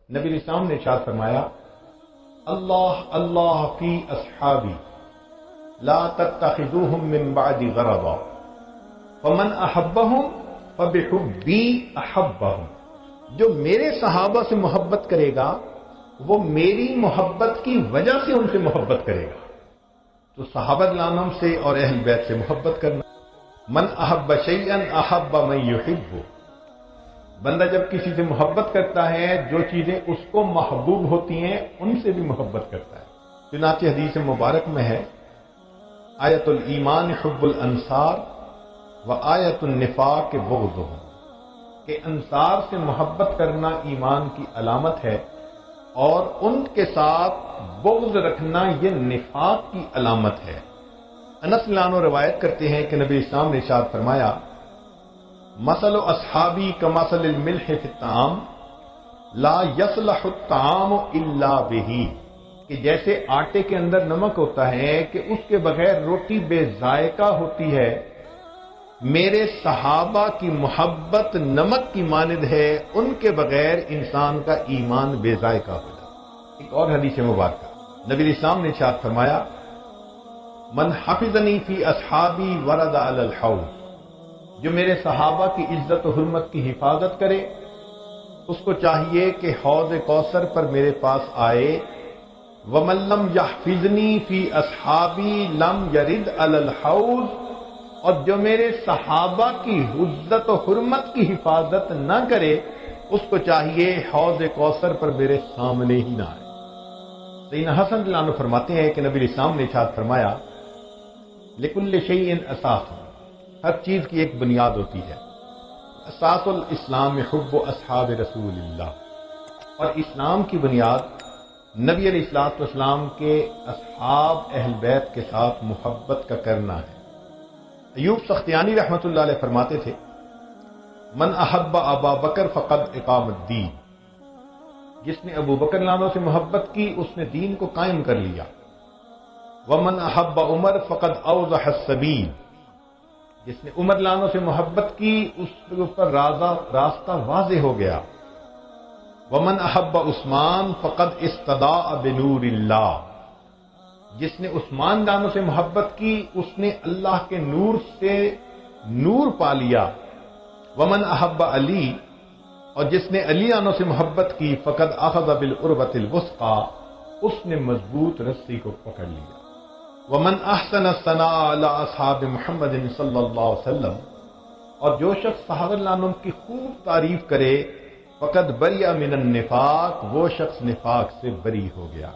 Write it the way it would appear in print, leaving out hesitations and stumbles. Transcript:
نبی اسلام نے ارشاد فرمایا اللہ اللہ فی اصحابی لا تتخذوهم من بعد غرضا فمن احبهم فبحبی احبهم، جو میرے صحابہ سے محبت کرے گا وہ میری محبت کی وجہ سے ان سے محبت کرے گا۔ تو صحابہ رضوان سے اور اہل بیت سے محبت کرنا۔ من احب شیئا احب من یحبہ، بندہ جب کسی سے محبت کرتا ہے جو چیزیں اس کو محبوب ہوتی ہیں ان سے بھی محبت کرتا ہے۔ چنانچہ حدیث مبارک میں ہے آیت الایمان حب الانصار و آیت النفاق بغضهم، کہ انصار سے محبت کرنا ایمان کی علامت ہے اور ان کے ساتھ بغض رکھنا یہ نفاق کی علامت ہے۔ انس رضی اللہ عنہ روایت کرتے ہیں کہ نبی اسلام نے ارشاد فرمایا مثل اصحابی کمثل الملح فی الطعام لا یصلح الطعام الا بہ، کہ جیسے آٹے کے اندر نمک ہوتا ہے کہ اس کے بغیر روٹی بے ذائقہ ہوتی ہے، میرے صحابہ کی محبت نمک کی مانند ہے، ان کے بغیر انسان کا ایمان بے ذائقہ ہو جاتا۔ ایک اور حدیث مبارکہ نبی اسلام نے ارشاد فرمایا من حفظنی فی اصحابی ورد علی الحوض، جو میرے صحابہ کی عزت و حرمت کی حفاظت کرے اس کو چاہیے کہ حوض کوثر پر میرے پاس آئے۔ ومن لم یحفظنی فی اصحابی لم یرد علی الحوض، اور جو میرے صحابہ کی عزت و حرمت کی حفاظت نہ کرے اس کو چاہیے حوض کوثر پر میرے سامنے ہی نہ آئے۔ سیدنا حسن رضی اللہ عنہ فرماتے ہیں کہ نبی اسلام نے ارشاد فرمایا لکل شیء اساس، ہر چیز کی ایک بنیاد ہوتی ہے۔ اساس الاسلام حب اصحاب رسول اللہ، اور اسلام کی بنیاد نبی علیہ الصلوۃ والسلام کے اصحاب اہل بیت کے ساتھ محبت کا کرنا ہے۔ ایوب سختیانی رحمۃ اللہ علیہ فرماتے تھے من احب ابا بکر فقد اقام الدین، جس نے ابو بکر لانو سے محبت کی اس نے دین کو قائم کر لیا۔ ومن احب عمر فقد اوضح السبیل، جس نے عمر لانو سے محبت کی اس کے اوپر راستہ واضح ہو گیا۔ ومن احب عثمان فقد استضاء بنور اللہ، جس نے عثمان دانوں سے محبت کی اس نے اللہ کے نور سے نور پا لیا۔ ومن احب علی، اور جس نے علی دانوں سے محبت کی فقد اخذ بالعروۃ الوثقی، اس نے مضبوط رسی کو پکڑ لیا۔ ومن احسن الثناء علی اصحاب محمد صلی اللہ علیہ وسلم، اور جو شخص صحابہ رضی اللہ عنہم کی خوب تعریف کرے فقد بری من النفاق، وہ شخص نفاق سے بری ہو گیا۔